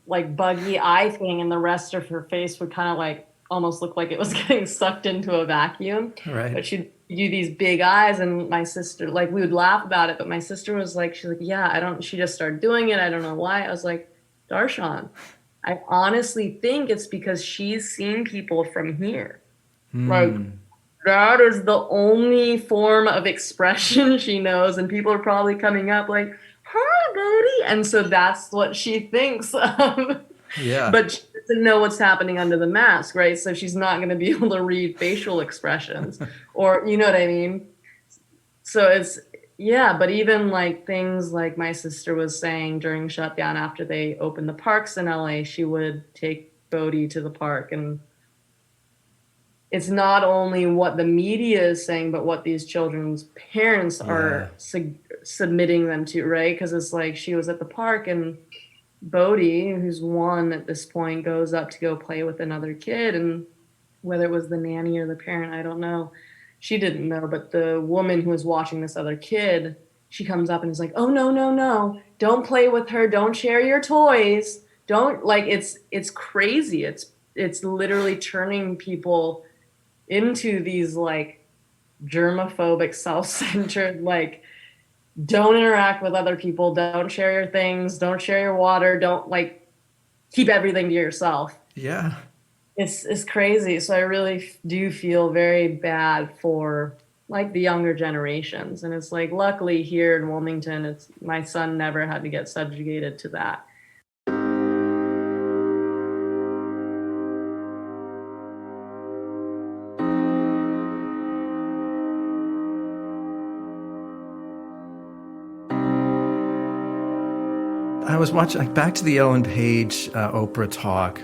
buggy eye thing, and the rest of her face would kind of like almost look like it was getting sucked into a vacuum. Right. But she'd do these big eyes, and my sister, like, we would laugh about it, but my sister was like, she's like, yeah, I don't, she just started doing it. I don't know why. I was like, Darshan, I honestly think it's because she's seen people from here. Like, that is the only form of expression she knows, and people are probably coming up like, hi, Bodhi. And so that's what she thinks of. Yeah. But she doesn't know what's happening under the mask, right? So she's not going to be able to read facial expressions, or you know what I mean? So it's, yeah, but even like things like my sister was saying during shutdown after they opened the parks in LA, she would take Bodhi to the park, and it's not only what the media is saying, but what these children's parents are submitting them to, right? Because it's like she was at the park, and Bodhi, who's 1 at this point, goes up to go play with another kid. And whether it was the nanny or the parent, I don't know. She didn't know, but the woman who was watching this other kid, she comes up and is like, oh, no, no, no. Don't play with her. Don't share your toys. Don't, like, it's crazy. It's literally turning people into these like germophobic, self-centered, like, don't interact with other people, don't share your things, don't share your water, don't, like, keep everything to yourself. Yeah. It's crazy. So I really do feel very bad for like the younger generations. And it's like, luckily here in Wilmington, it's, my son never had to get subjugated to that. I was watching, like, back to the Ellen Page Oprah talk.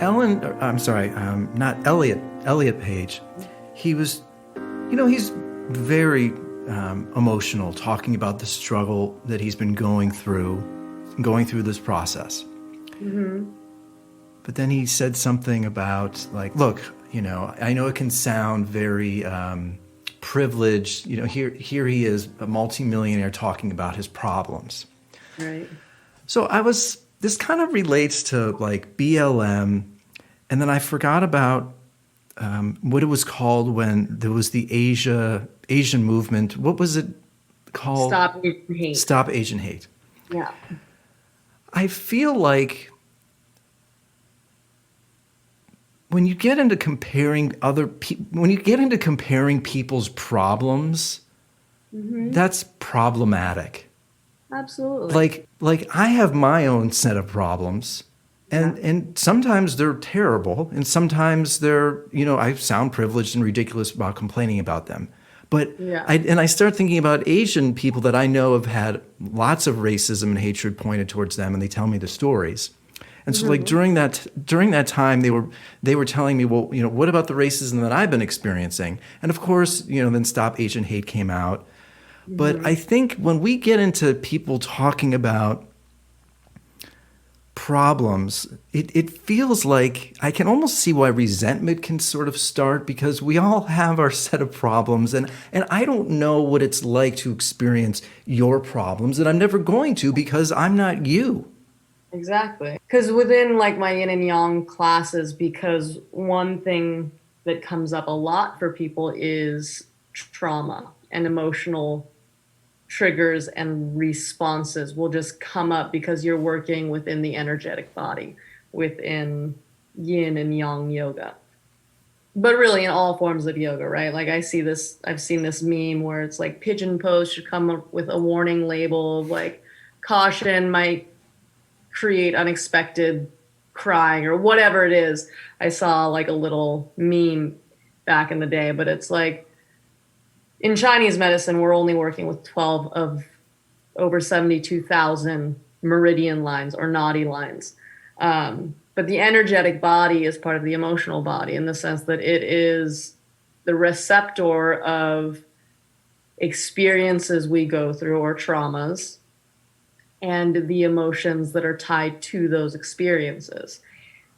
I'm sorry, not Elliot. Elliot Page. He was, he's very emotional, talking about the struggle that he's been going through this process. But then he said something about, like, look, I know it can sound very privileged. Here he is, a multimillionaire, talking about his problems. Right. So this kind of relates to like BLM, and then I forgot about what it was called when there was the Asian movement. What was it called? Stop Asian Hate. Stop Asian Hate. Yeah. I feel like when you get into comparing people's problems, that's problematic. Absolutely. Like I have my own set of problems, and sometimes they're terrible, and sometimes they're, I sound privileged and ridiculous about complaining about them. But I start thinking about Asian people that I know have had lots of racism and hatred pointed towards them, and they tell me the stories. And so, like, during that time, they were telling me, well, what about the racism that I've been experiencing? And of course, then Stop Asian Hate came out. But I think when we get into people talking about problems, it feels like I can almost see why resentment can sort of start, because we all have our set of problems, and I don't know what it's like to experience your problems, and I'm never going to, because I'm not you. Exactly. Because within like my yin and yang classes, because one thing that comes up a lot for people is trauma and emotional triggers and responses will just come up because you're working within the energetic body, within yin and yang yoga. But really in all forms of yoga, right? Like I've seen this meme where it's like pigeon pose should come up with a warning label of like caution might create unexpected crying or whatever it is. I saw like a little meme back in the day, but it's like, in Chinese medicine, we're only working with 12 of over 72,000 meridian lines or naughty lines. But the energetic body is part of the emotional body in the sense that it is the receptor of experiences we go through or traumas and the emotions that are tied to those experiences.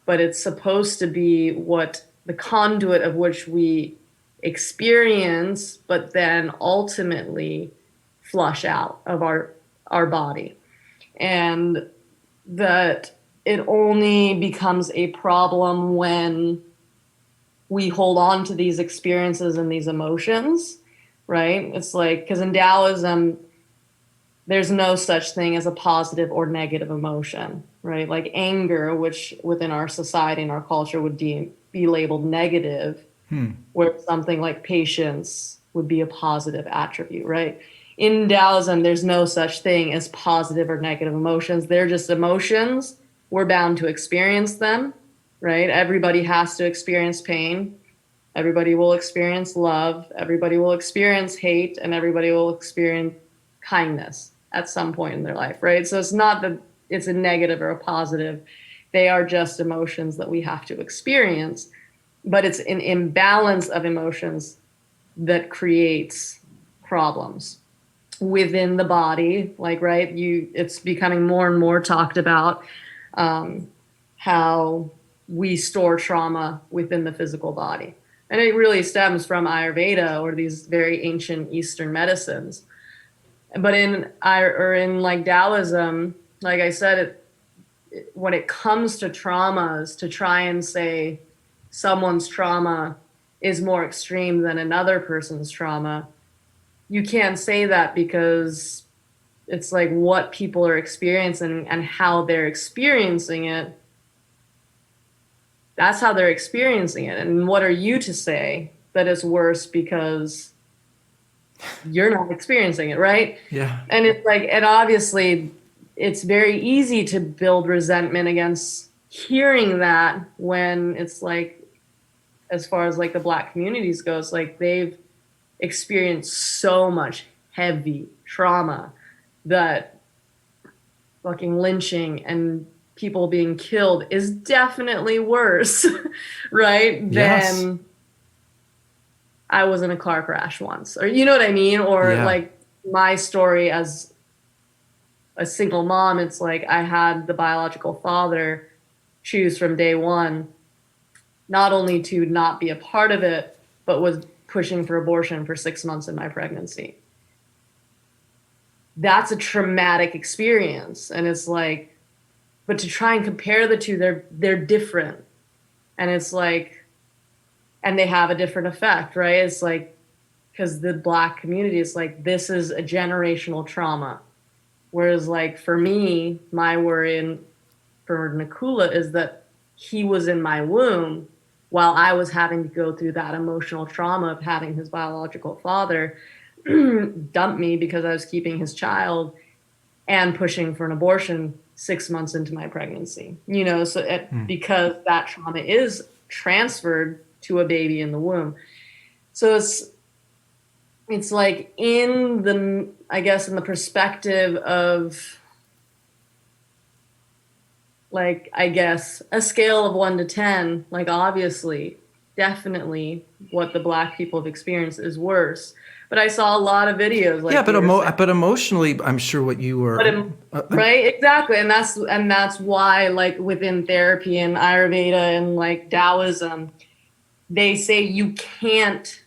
But it's supposed to be what the conduit of which we experience, but then ultimately flush out of our body. And that it only becomes a problem when we hold on to these experiences and these emotions, right? It's like, because in Taoism, there's no such thing as a positive or negative emotion, right? Like anger, which within our society and our culture would be labeled negative, where something like patience would be a positive attribute, right? In Taoism, there's no such thing as positive or negative emotions. They're just emotions. We're bound to experience them, right? Everybody has to experience pain. Everybody will experience love. Everybody will experience hate, and everybody will experience kindness at some point in their life, right? So it's not that it's a negative or a positive. They are just emotions that we have to experience, but it's an imbalance of emotions that creates problems within the body. Like, right, it's becoming more and more talked about, how we store trauma within the physical body. And it really stems from Ayurveda or these very ancient Eastern medicines. But in like Taoism, like I said, when it comes to traumas, to try and say someone's trauma is more extreme than another person's trauma, you can't say that, because it's like what people are experiencing and how they're experiencing it. That's how they're experiencing it. And what are you to say that it's worse because you're not experiencing it, right? Yeah. And it's like, and obviously it's very easy to build resentment against hearing that, when it's like, as far as like the Black communities goes, like they've experienced so much heavy trauma that fucking lynching and people being killed is definitely worse, right? Yes. Than I was in a car crash once, or you know what I mean? Or Yeah. like my story as a single mom, it's like I had the biological father choose from day one, not only to not be a part of it, but was pushing for abortion for 6 months in my pregnancy. That's a traumatic experience. And it's like, but to try and compare the two, they're different. And it's like, and they have a different effect, right? It's like, because the Black community is like, this is a generational trauma. Whereas like for me, my worry and for Nakula is that he was in my womb while I was having to go through that emotional trauma of having his biological father dump me because I was keeping his child and pushing for an abortion 6 months into my pregnancy, so because that trauma is transferred to a baby in the womb. So it's like I guess in the perspective of, like, I guess a scale of 1 to 10, like obviously, definitely what the Black people have experienced is worse. But I saw a lot of videos like, Yeah, but emotionally, I'm sure what you were. right, exactly, and that's why, like within therapy and Ayurveda and like Taoism, they say you can't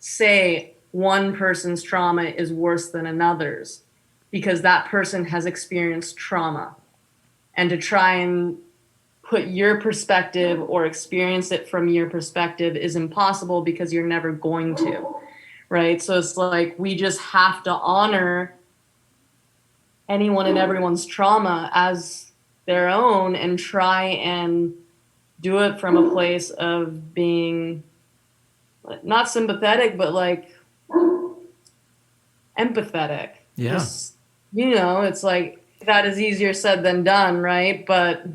say one person's trauma is worse than another's, because that person has experienced trauma, and to try and put your perspective or experience it from your perspective is impossible, because you're never going to, right? So it's like we just have to honor anyone and everyone's trauma as their own and try and do it from a place of being not sympathetic, but like empathetic. Yeah. Just, it's like that is easier said than done, right? But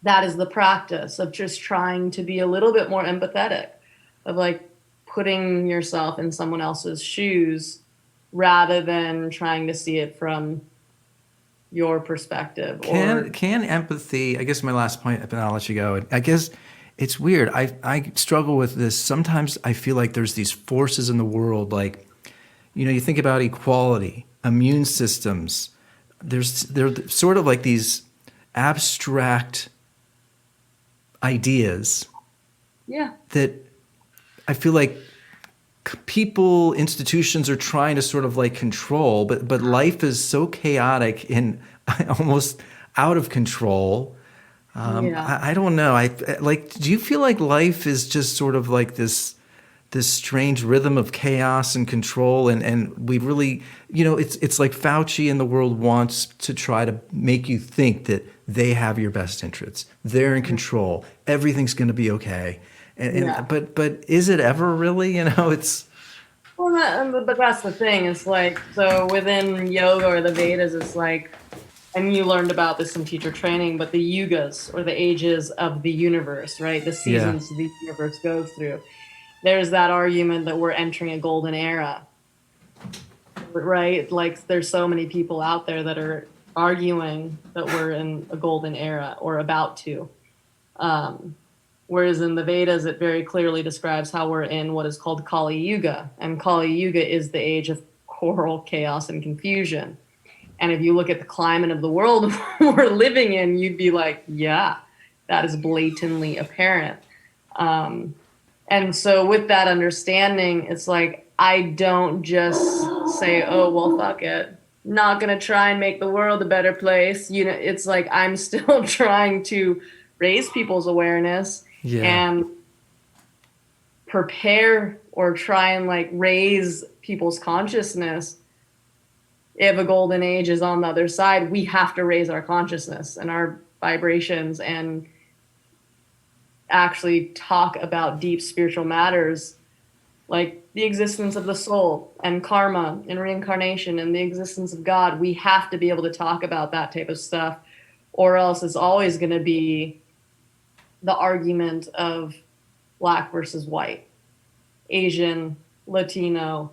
that is the practice of just trying to be a little bit more empathetic, of like putting yourself in someone else's shoes rather than trying to see it from your perspective or Can empathy, I guess my last point, and I'll let you go. I guess it's weird. I struggle with this. Sometimes I feel like there's these forces in the world, like, you think about equality, immune systems. They're sort of like these abstract ideas yeah. that I feel like people, institutions are trying to sort of like control, but life is so chaotic and almost out of control. Yeah. I don't know. I like. Do you feel like life is just sort of like this strange rhythm of chaos and control, and we really, it's like Fauci and the world wants to try to make you think that they have your best interests. They're in control. Everything's going to be okay. Yeah. But is it ever really? It's Well, but that's the thing. It's like, so within yoga or the Vedas, it's like, and you learned about this in teacher training, but the yugas or the ages of the universe, right? The yeah, seasons the universe goes through. There's that argument that we're entering a golden era, right? Like, there's so many people out there that are arguing that we're in a golden era or about to. Um, Whereas in the Vedas, it very clearly describes how we're in what is called Kali Yuga. And Kali Yuga is the age of coral chaos and confusion. And if you look at the climate of the world we're living in, you'd be like, yeah, that is blatantly apparent. Um, and so, with that understanding, it's like, I don't just say, oh, well, fuck it. Not going to try and make the world a better place. It's like I'm still trying to raise people's awareness yeah. and prepare or try and like raise people's consciousness. If a golden age is on the other side, we have to raise our consciousness and our vibrations and actually talk about deep spiritual matters like the existence of the soul and karma and reincarnation and the existence of God. We have to be able to talk about that type of stuff, or else it's always going to be the argument of black versus white, Asian, Latino,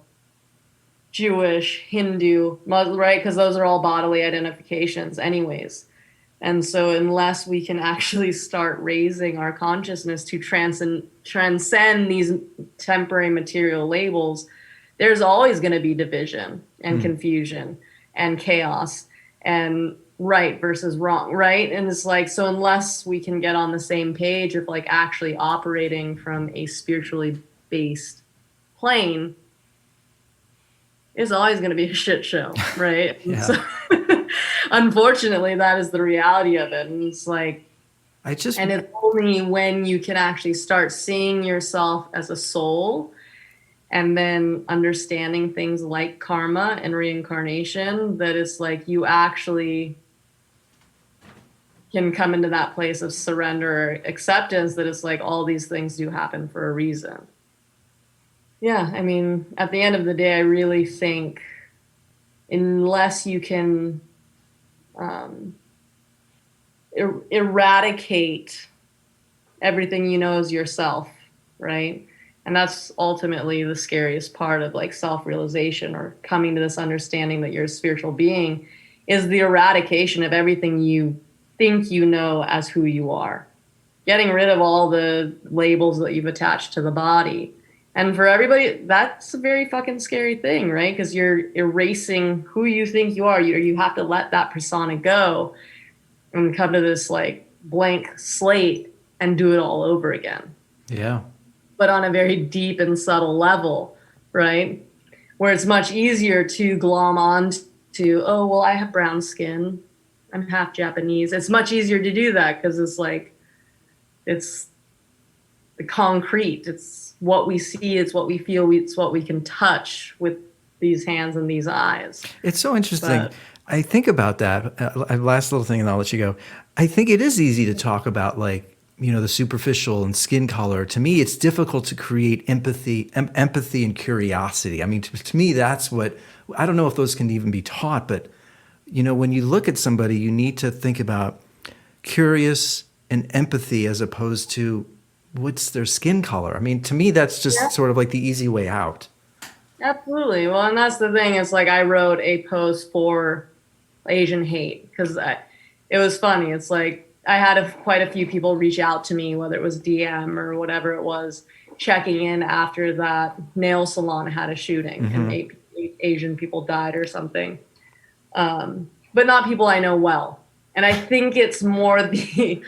Jewish, Hindu, right? Because those are all bodily identifications, anyways. And so, unless we can actually start raising our consciousness to transcend these temporary material labels, there's always going to be division and confusion and chaos and right versus wrong, right? And it's like, so unless we can get on the same page of like actually operating from a spiritually based plane, it's always going to be a shit show, right? Yeah. So, unfortunately, that is the reality of it. And it's like, I just and it's only when you can actually start seeing yourself as a soul and then understanding things like karma and reincarnation that it's like you actually can come into that place of surrender, acceptance that it's like all these things do happen for a reason. Yeah, I mean, at the end of the day, I really think unless you can eradicate everything you know as yourself, right? And that's ultimately the scariest part of like self-realization or coming to this understanding that you're a spiritual being is the eradication of everything you think you know as who you are. Getting rid of all the labels that you've attached to the body. And for everybody, that's a very fucking scary thing, right? Because you're erasing who you think you are. You have to let that persona go and come to this like blank slate and do it all over again. yeah. But on a very deep and subtle level, right? Where it's much easier to glom on to, oh, well, I have brown skin. I'm half Japanese. It's much easier to do that because it's like, it's the concrete. It's what we see. It's what we feel. It's what we can touch with these hands and these eyes. It's so interesting. But I think about that. Last little thing, and I'll let you go. I think it is easy to talk about, like, the superficial and skin color. To me, it's difficult to create empathy and curiosity. I mean, to me, that's what, I don't know if those can even be taught, but when you look at somebody, you need to think about curious and empathy as opposed to what's their skin color. I mean, to me, that's yeah, just sort of like the easy way out. absolutely. Well, and that's the thing. It's like I wrote a post for Asian hate, because it was funny. It's like I had quite a few people reach out to me, whether it was DM or whatever it was, checking in after that nail salon had a shooting and eight Asian people died or something. But not people I know well. And I think it's more the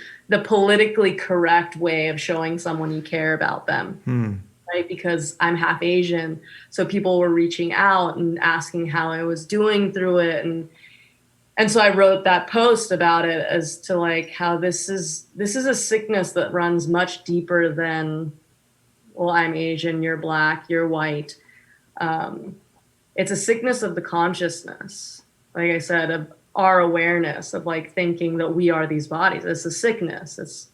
politically correct way of showing someone you care about them, right? Because I'm half Asian, so people were reaching out and asking how I was doing through it, and so I wrote that post about it as to like how this is a sickness that runs much deeper than, well, I'm Asian, you're Black, you're white. It's a sickness of the consciousness, like I said, of our awareness of like thinking that we are these bodies. It's a sickness.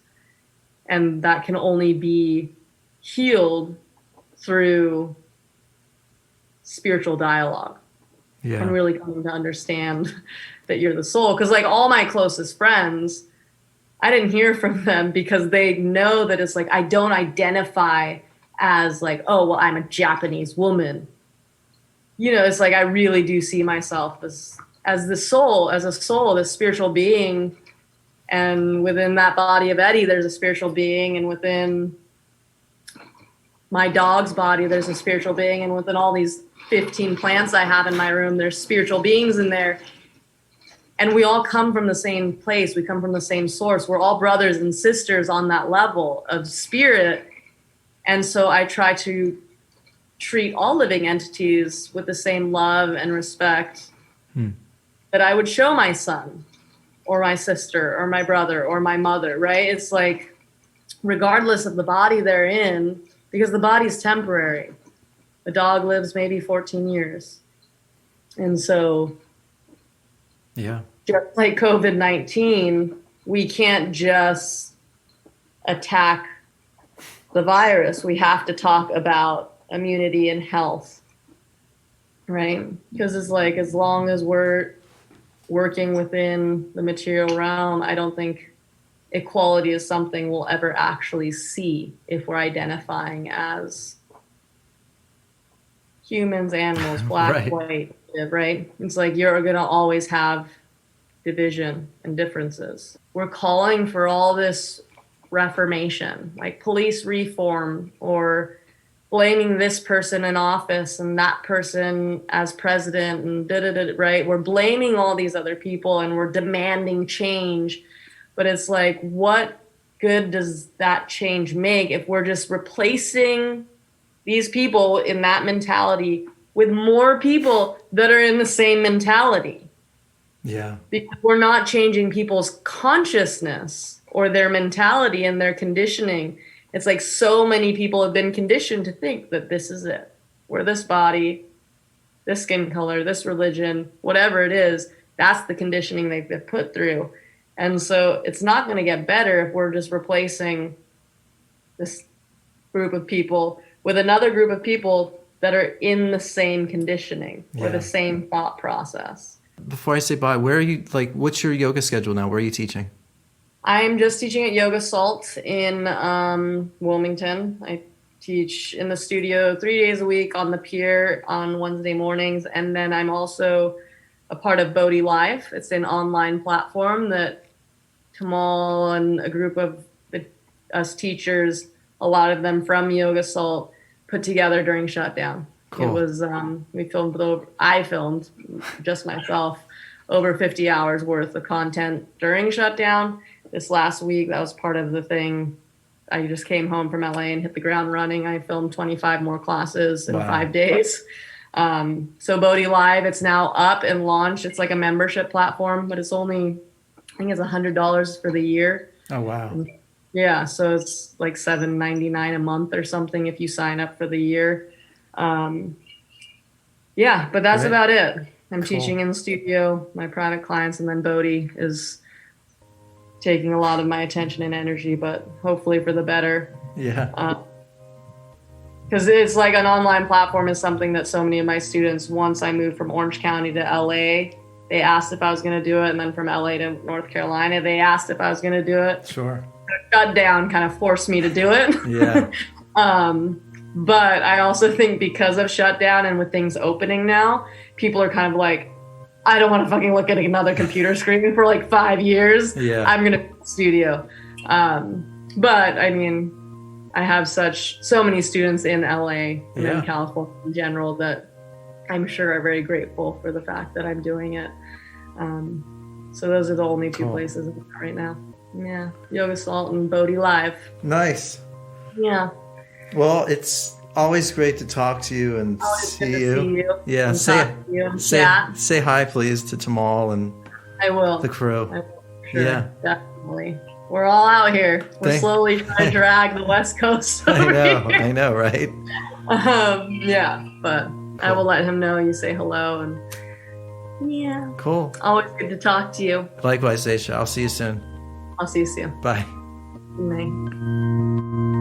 And that can only be healed through spiritual dialogue. Yeah. And really coming to understand that you're the soul. Because like all my closest friends, I didn't hear from them because they know that it's like I don't identify as like, oh, well, I'm a Japanese woman. You know, it's like I really do see myself as the soul, as a soul, this spiritual being. And within that body of Eddie, there's a spiritual being. And within my dog's body, there's a spiritual being. And within all these 15 plants I have in my room, there's spiritual beings in there. And we all come from the same place. We come from the same source. We're all brothers and sisters on that level of spirit. And so I try to treat all living entities with the same love and respect that I would show my son or my sister or my brother or my mother, right? It's like, regardless of the body they're in, because the body's temporary. The dog lives maybe 14 years. And so, yeah, just like COVID-19, we can't just attack the virus. We have to talk about immunity and health, right? Because it's like, as long as we're working within the material realm, I don't think equality is something we'll ever actually see if we're identifying as humans, animals, Black, Right. white, right? It's like you're going to always have division and differences. We're calling for all this reformation, like police reform, or blaming this person in office and that person as president and da-da-da, right? We're blaming all these other people and we're demanding change. But it's like, what good does that change make if we're just replacing these people in that mentality with more people that are in the same mentality? Yeah. Because we're not changing people's consciousness or their mentality and their conditioning. It's like so many people have been conditioned to think that this is it. We're this body, this skin color, this religion, whatever it is, that's the conditioning they've been put through. And so it's not going to get better if we're just replacing this group of people with another group of people that are in the same conditioning or the same thought process. Before I say bye, where are you, like, what's your yoga schedule now? Where are you teaching? I'm just teaching at Yoga Salt in Wilmington. I teach in the studio 3 days a week on the pier on Wednesday mornings. And then I'm also a part of Bodhi Live. It's an online platform that Kamal and a group of us teachers, a lot of them from Yoga Salt, put together during shutdown. Cool. It was, I filmed just myself over 50 hours worth of content during shutdown. This last week, that was part of the thing. I just came home from LA and hit the ground running. I filmed 25 more classes in 5 days. So Bodhi Live, it's now up and launched. It's like a membership platform, but it's only, I think it's $100 for the year. Oh, wow. Yeah, so it's like $7.99 a month or something if you sign up for the year. Yeah, but that's about it. I'm teaching in the studio, my private clients, and then Bodhi is taking a lot of my attention and energy, but hopefully for the better. Yeah. Because it's like an online platform is something that so many of my students, once I moved from Orange County to LA, they asked if I was going to do it. And then from LA to North Carolina, they asked if I was going to do it. Sure. Shut down kind of forced me to do it. Yeah. But I also think because of shutdown and with things opening now, people are kind of like, I don't want to fucking look at another computer screen for like 5 years. Yeah. I'm going to studio. But I mean, I have so many students in LA and Yeah. in California in general that I'm sure are very grateful for the fact that I'm doing it. So those are the only two Cool. places I'm at right now. Yeah, Yoga Salt and Bodhi Live. Nice. Yeah. Well, it's always great to talk to you and Always see good to you. see you. Yeah, and say talk to you and say chat. say hi, please, to Tamal and I will. the crew. I will, for sure. Yeah. Definitely. We're all out here. We're slowly trying to drag the West Coast over here. I know, right? Yeah, but I will let him know you say hello, and yeah. Cool. Always good to talk to you. Likewise, Sesa. I'll see you soon. I'll see you soon. Bye. Good night.